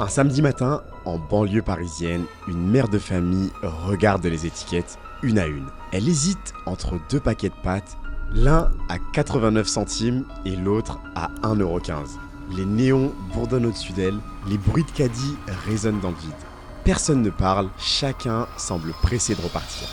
Un samedi matin, en banlieue parisienne, une mère de famille regarde les étiquettes une à une. Elle hésite entre deux paquets de pâtes, l'un à 89 centimes et l'autre à 1,15 €. Les néons bourdonnent au-dessus d'elle, les bruits de caddie résonnent dans le vide. Personne ne parle, chacun semble pressé de repartir.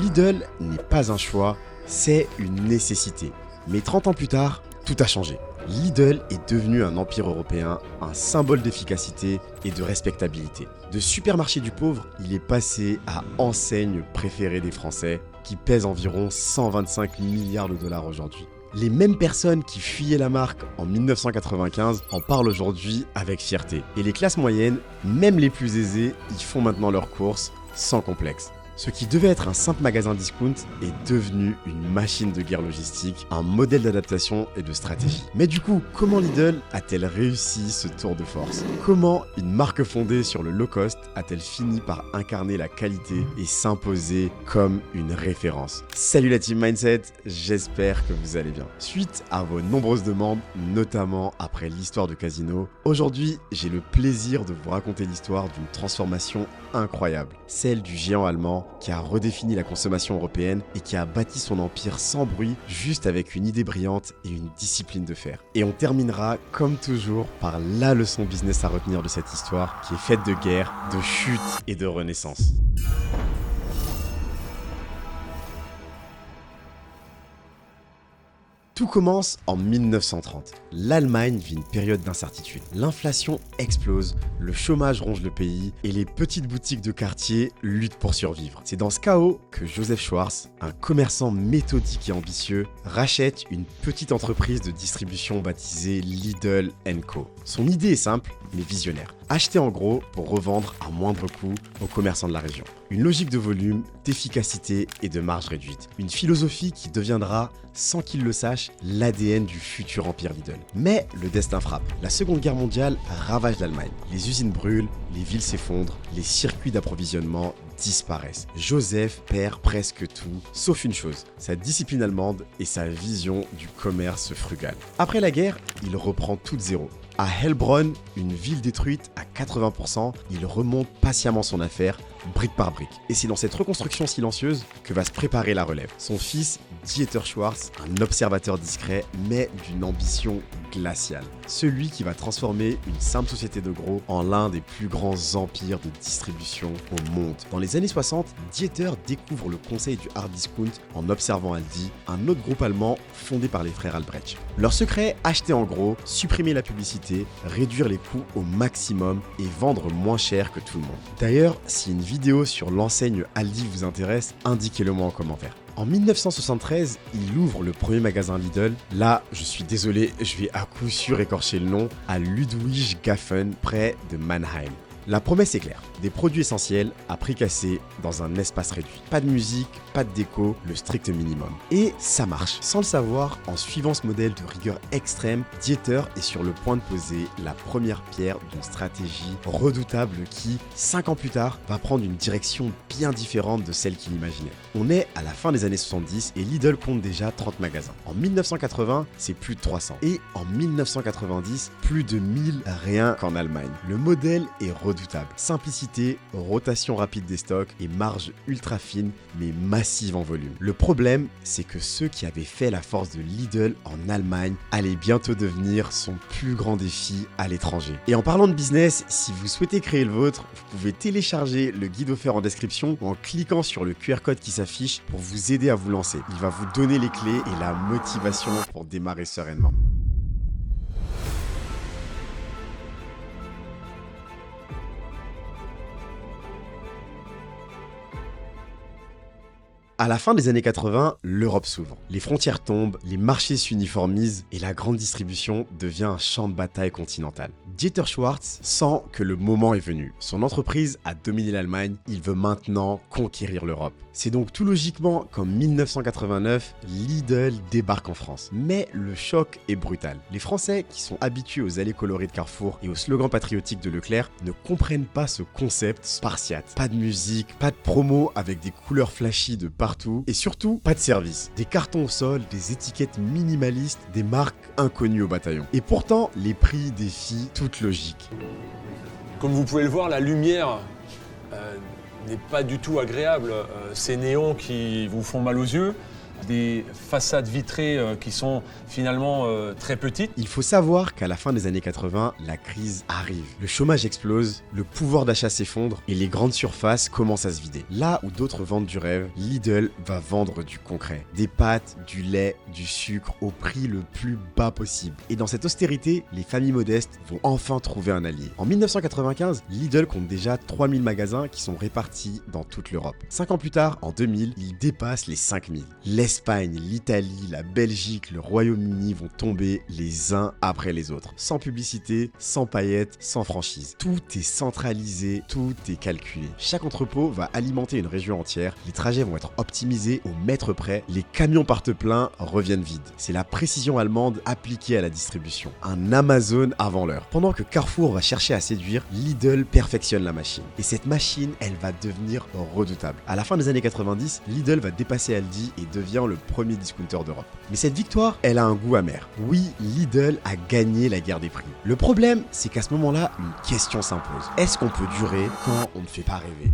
Lidl n'est pas un choix, c'est une nécessité. Mais 30 ans plus tard, tout a changé. Lidl est devenu un empire européen, un symbole d'efficacité et de respectabilité. De supermarché du pauvre, il est passé à enseigne préférée des Français, qui pèse environ 125 milliards de dollars aujourd'hui. Les mêmes personnes qui fuyaient la marque en 1995 en parlent aujourd'hui avec fierté. Et les classes moyennes, même les plus aisées, y font maintenant leurs courses sans complexe. Ce qui devait être un simple magasin discount est devenu une machine de guerre logistique, un modèle d'adaptation et de stratégie. Mais du coup, comment Lidl a-t-elle réussi ce tour de force? Comment une marque fondée sur le low cost a-t-elle fini par incarner la qualité et s'imposer comme une référence? Salut la team Mindset, j'espère que vous allez bien. Suite à vos nombreuses demandes, notamment après l'histoire de Casino, aujourd'hui j'ai le plaisir de vous raconter l'histoire d'une transformation incroyable, celle du géant allemand qui a redéfini la consommation européenne et qui a bâti son empire sans bruit, juste avec une idée brillante et une discipline de fer. Et on terminera, comme toujours, par la leçon business à retenir de cette histoire, qui est faite de guerre, de chute et de renaissance. Tout commence en 1930. L'Allemagne vit une période d'incertitude. L'inflation explose, le chômage ronge le pays et les petites boutiques de quartier luttent pour survivre. C'est dans ce chaos que Joseph Schwartz, un commerçant méthodique et ambitieux, rachète une petite entreprise de distribution baptisée Lidl & Co. Son idée est simple, mais visionnaire. Acheter en gros pour revendre à moindre coût aux commerçants de la région. Une logique de volume, d'efficacité et de marge réduite. Une philosophie qui deviendra, sans qu'il le sache, l'ADN du futur empire Lidl. Mais le destin frappe. La Seconde Guerre mondiale ravage l'Allemagne. Les usines brûlent, les villes s'effondrent, les circuits d'approvisionnement disparaissent. Joseph perd presque tout, sauf une chose, sa discipline allemande et sa vision du commerce frugal. Après la guerre, il reprend tout de zéro. À Heilbronn, une ville détruite à 80%, il remonte patiemment son affaire, brique par brique. Et c'est dans cette reconstruction silencieuse que va se préparer la relève. Son fils, Dieter Schwartz, un observateur discret, mais d'une ambition glaciale. Celui qui va transformer une simple société de gros en l'un des plus grands empires de distribution au monde. Dans les années 60, Dieter découvre le conseil du hard discount en observant Aldi, un autre groupe allemand fondé par les frères Albrecht. Leur secret, acheter en gros, supprimer la publicité, réduire les coûts au maximum et vendre moins cher que tout le monde. D'ailleurs, si une vidéo sur l'enseigne Aldi vous intéresse, indiquez-le moi en commentaire. En 1973, il ouvre le premier magasin Lidl. Là, je suis désolé, je vais à coup sûr écorcher le nom, à Ludwigshafen, près de Mannheim. La promesse est claire, des produits essentiels à prix cassé dans un espace réduit. Pas de musique, pas de déco, le strict minimum. Et ça marche. Sans le savoir, en suivant ce modèle de rigueur extrême, Dieter est sur le point de poser la première pierre d'une stratégie redoutable qui, 5 ans plus tard, va prendre une direction bien différente de celle qu'il imaginait. On est à la fin des années 70 et Lidl compte déjà 30 magasins. En 1980, c'est plus de 300. Et en 1990, plus de 1000 rien qu'en Allemagne. Le modèle est redoutable. Simplicité, rotation rapide des stocks et marge ultra fine mais massive en volume. Le problème, c'est que ceux qui avaient fait la force de Lidl en Allemagne allaient bientôt devenir son plus grand défi à l'étranger. Et en parlant de business, si vous souhaitez créer le vôtre, vous pouvez télécharger le guide offert en description ou en cliquant sur le QR code qui s'affiche pour vous aider à vous lancer. Il va vous donner les clés et la motivation pour démarrer sereinement. À la fin des années 80, l'Europe s'ouvre. Les frontières tombent, les marchés s'uniformisent et la grande distribution devient un champ de bataille continental. Dieter Schwartz sent que le moment est venu. Son entreprise a dominé l'Allemagne, il veut maintenant conquérir l'Europe. C'est donc tout logiquement qu'en 1989, Lidl débarque en France. Mais le choc est brutal. Les Français, qui sont habitués aux allées colorées de Carrefour et aux slogans patriotiques de Leclerc, ne comprennent pas ce concept spartiate. Pas de musique, pas de promo avec des couleurs flashy de partout et surtout pas de service. Des cartons au sol, des étiquettes minimalistes, des marques inconnues au bataillon. Et pourtant, les prix défient toute logique. Comme vous pouvez le voir, la lumière n'est pas du tout agréable. Ces néons qui vous font mal aux yeux, des façades vitrées qui sont finalement très petites. Il faut savoir qu'à la fin des années 80, la crise arrive. Le chômage explose, le pouvoir d'achat s'effondre et les grandes surfaces commencent à se vider. Là où d'autres vendent du rêve, Lidl va vendre du concret. Des pâtes, du lait, du sucre au prix le plus bas possible. Et dans cette austérité, les familles modestes vont enfin trouver un allié. En 1995, Lidl compte déjà 3000 magasins qui sont répartis dans toute l'Europe. 5 ans plus tard, en 2000, il dépasse les 5000. L'Espagne, l'Italie, la Belgique, le Royaume-Uni vont tomber les uns après les autres. Sans publicité, sans paillettes, sans franchise. Tout est centralisé, tout est calculé. Chaque entrepôt va alimenter une région entière, les trajets vont être optimisés au mètre près, les camions partent pleins, reviennent vides. C'est la précision allemande appliquée à la distribution. Un Amazon avant l'heure. Pendant que Carrefour va chercher à séduire, Lidl perfectionne la machine. Et cette machine, elle va devenir redoutable. À la fin des années 90, Lidl va dépasser Aldi et devient le premier discounter d'Europe. Mais cette victoire, elle a un goût amer. Oui, Lidl a gagné la guerre des prix. Le problème, c'est qu'à ce moment-là, une question s'impose. Est-ce qu'on peut durer quand on ne fait pas rêver ?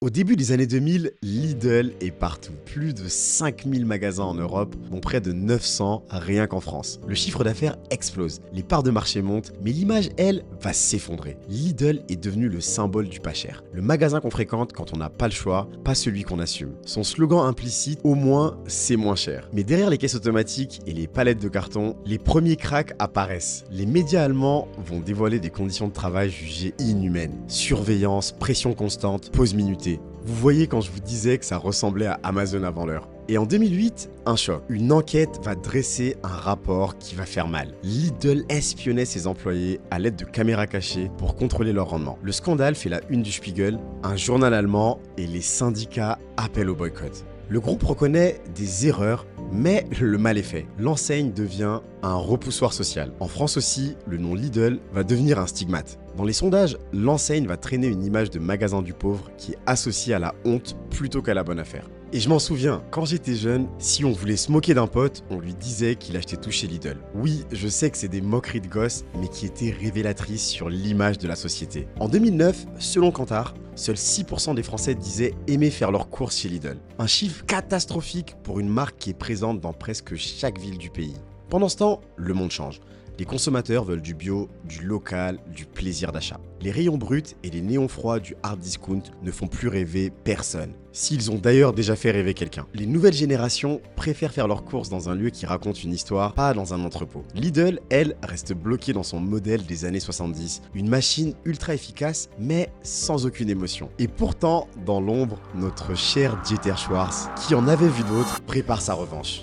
Au début des années 2000, Lidl est partout. Plus de 5000 magasins en Europe, dont près de 900 rien qu'en France. Le chiffre d'affaires explose, les parts de marché montent, mais l'image, elle, va s'effondrer. Lidl est devenu le symbole du pas cher. Le magasin qu'on fréquente quand on n'a pas le choix, pas celui qu'on assume. Son slogan implicite, au moins, c'est moins cher. Mais derrière les caisses automatiques et les palettes de carton, les premiers cracks apparaissent. Les médias allemands vont dévoiler des conditions de travail jugées inhumaines. Surveillance, pression constante, pause minutée. Vous voyez quand je vous disais que ça ressemblait à Amazon avant l'heure. Et en 2008, un choc. Une enquête va dresser un rapport qui va faire mal. Lidl espionnait ses employés à l'aide de caméras cachées pour contrôler leur rendement. Le scandale fait la une du Spiegel, un journal allemand, et les syndicats appellent au boycott. Le groupe reconnaît des erreurs, mais le mal est fait. L'enseigne devient un repoussoir social. En France aussi, le nom Lidl va devenir un stigmate. Dans les sondages, l'enseigne va traîner une image de magasin du pauvre qui est associée à la honte plutôt qu'à la bonne affaire. Et je m'en souviens, quand j'étais jeune, si on voulait se moquer d'un pote, on lui disait qu'il achetait tout chez Lidl. Oui, je sais que c'est des moqueries de gosses, mais qui étaient révélatrices sur l'image de la société. En 2009, selon Kantar, seuls 6% des Français disaient aimer faire leurs courses chez Lidl. Un chiffre catastrophique pour une marque qui est présente dans presque chaque ville du pays. Pendant ce temps, le monde change. Les consommateurs veulent du bio, du local, du plaisir d'achat. Les rayons bruts et les néons froids du hard discount ne font plus rêver personne. S'ils ont d'ailleurs déjà fait rêver quelqu'un. Les nouvelles générations préfèrent faire leurs courses dans un lieu qui raconte une histoire, pas dans un entrepôt. Lidl, elle, reste bloquée dans son modèle des années 70. Une machine ultra efficace, mais sans aucune émotion. Et pourtant, dans l'ombre, notre cher Dieter Schwarz, qui en avait vu d'autres, prépare sa revanche.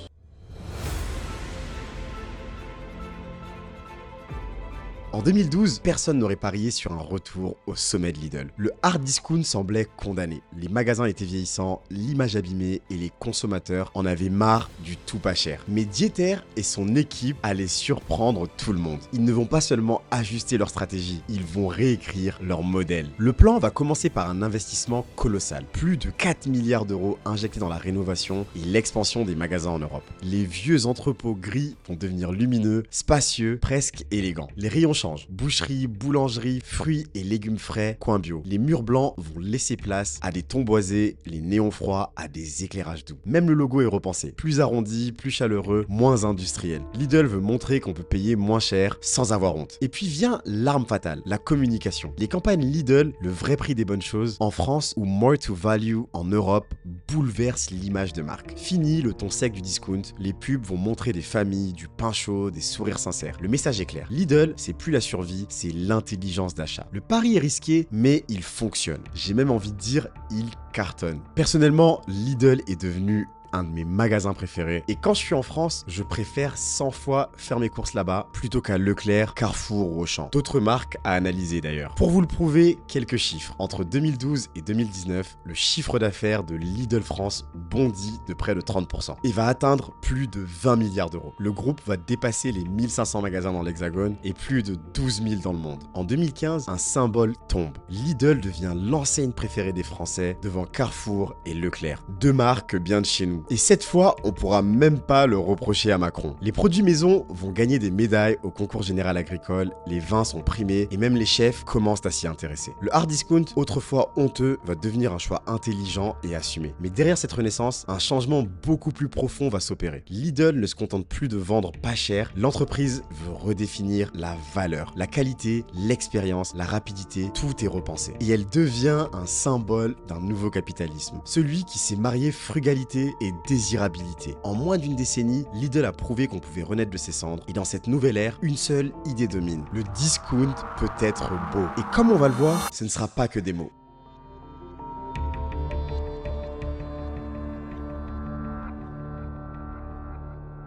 En 2012, personne n'aurait parié sur un retour au sommet de Lidl. Le hard discount semblait condamné. Les magasins étaient vieillissants, l'image abîmée et les consommateurs en avaient marre du tout pas cher. Mais Dieter et son équipe allaient surprendre tout le monde. Ils ne vont pas seulement ajuster leur stratégie, ils vont réécrire leur modèle. Le plan va commencer par un investissement colossal. Plus de 4 milliards d'euros injectés dans la rénovation et l'expansion des magasins en Europe. Les vieux entrepôts gris vont devenir lumineux, spacieux, presque élégants. Les rayons changent. Boucherie, boulangerie, fruits et légumes frais, coin bio. Les murs blancs vont laisser place à des tons boisés, les néons froids à des éclairages doux. Même le logo est repensé. Plus arrondi, plus chaleureux, moins industriel. Lidl veut montrer qu'on peut payer moins cher sans avoir honte. Et puis vient l'arme fatale, la communication. Les campagnes Lidl, le vrai prix des bonnes choses, en France ou More to Value en Europe, bouleversent l'image de marque. Fini le ton sec du discount, les pubs vont montrer des familles, du pain chaud, des sourires sincères. Le message est clair. Lidl, c'est plus la survie, c'est l'intelligence d'achat. Le pari est risqué, mais il fonctionne. J'ai même envie de dire, il cartonne. Personnellement, Lidl est devenu un de mes magasins préférés. Et quand je suis en France, je préfère 100 fois faire mes courses là-bas plutôt qu'à Leclerc, Carrefour ou Auchan. D'autres marques à analyser d'ailleurs. Pour vous le prouver, quelques chiffres. Entre 2012 et 2019, le chiffre d'affaires de Lidl France bondit de près de 30% et va atteindre plus de 20 milliards d'euros. Le groupe va dépasser les 1500 magasins dans l'Hexagone et plus de 12 000 dans le monde. En 2015, un symbole tombe. Lidl devient l'enseigne préférée des Français devant Carrefour et Leclerc. Deux marques bien de chez nous. nous. Et cette fois, on pourra même pas le reprocher à Macron. Les produits maison vont gagner des médailles au concours général agricole, les vins sont primés et même les chefs commencent à s'y intéresser. Le hard discount, autrefois honteux, va devenir un choix intelligent et assumé. Mais derrière cette renaissance, un changement beaucoup plus profond va s'opérer. Lidl ne se contente plus de vendre pas cher, l'entreprise veut redéfinir la valeur, la qualité, l'expérience, la rapidité, tout est repensé. Et elle devient un symbole d'un nouveau capitalisme, celui qui s'est marié frugalité et désirabilité. En moins d'une décennie, Lidl a prouvé qu'on pouvait renaître de ses cendres, et dans cette nouvelle ère, une seule idée domine. Le discount peut être beau. Et comme on va le voir, ce ne sera pas que des mots.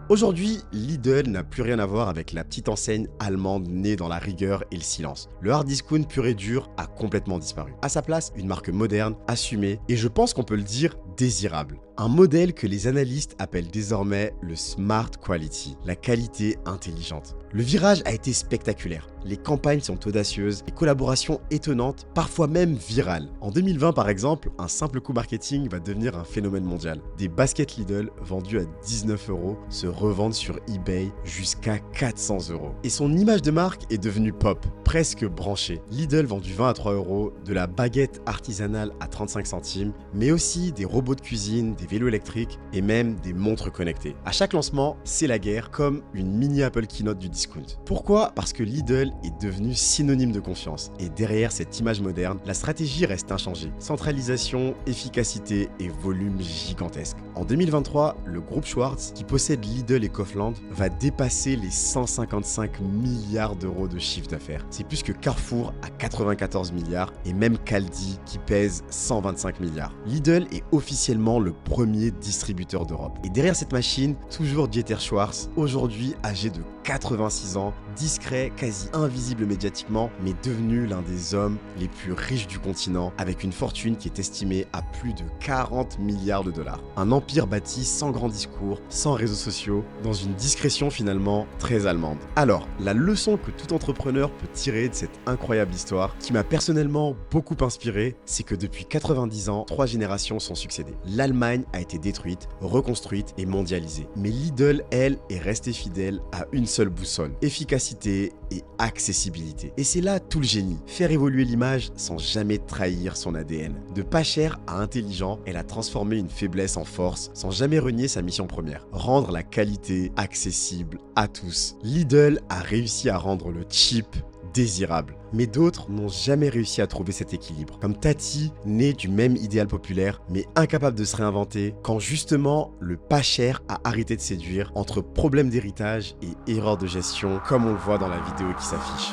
Aujourd'hui, Lidl n'a plus rien à voir avec la petite enseigne allemande née dans la rigueur et le silence. Le hard discount pur et dur a complètement disparu. À sa place, une marque moderne, assumée, et je pense qu'on peut le dire, désirable. Un modèle que les analystes appellent désormais le Smart Quality, la qualité intelligente. Le virage a été spectaculaire. Les campagnes sont audacieuses, les collaborations étonnantes, parfois même virales. En 2020 par exemple, un simple coup marketing va devenir un phénomène mondial. Des baskets Lidl vendues à 19 € se revendent sur eBay jusqu'à 400 €. Et son image de marque est devenue pop, presque branchée. Lidl vend du vin à 3 €, de la baguette artisanale à 35 centimes, mais aussi des robots de cuisine, des vélos électriques et même des montres connectées. À chaque lancement, c'est la guerre, comme une mini Apple Keynote du discount. Pourquoi ? Parce que Lidl est devenu synonyme de confiance. Et derrière cette image moderne, la stratégie reste inchangée. Centralisation, efficacité et volume gigantesque. En 2023, le groupe Schwarz, qui possède Lidl et Kaufland, va dépasser les 155 milliards d'euros de chiffre d'affaires. C'est plus que Carrefour à 94 milliards et même Caldi qui pèse 125 milliards. Lidl est officiellement le premier distributeur d'Europe. Et derrière cette machine, toujours Dieter Schwarz, aujourd'hui âgé de 86 ans, discret, quasi invisible médiatiquement, mais devenu l'un des hommes les plus riches du continent, avec une fortune qui est estimée à plus de 40 milliards de dollars. Un empire bâti sans grand discours, sans réseaux sociaux, dans une discrétion finalement très allemande. Alors, la leçon que tout entrepreneur peut tirer de cette incroyable histoire, qui m'a personnellement beaucoup inspiré, c'est que depuis 90 ans, 3 générations sont succédées. L'Allemagne a été détruite, reconstruite et mondialisée. Mais Lidl, elle, est restée fidèle à une seule boussole, efficacité et accessibilité. Et c'est là tout le génie, faire évoluer l'image sans jamais trahir son ADN. De pas cher à intelligent, elle a transformé une faiblesse en force sans jamais renier sa mission première, rendre la qualité accessible à tous. Lidl a réussi à rendre le cheap désirable. Mais d'autres n'ont jamais réussi à trouver cet équilibre. Comme Tati, né du même idéal populaire, mais incapable de se réinventer, quand justement le pas cher a arrêté de séduire entre problèmes d'héritage et erreurs de gestion, comme on le voit dans la vidéo qui s'affiche.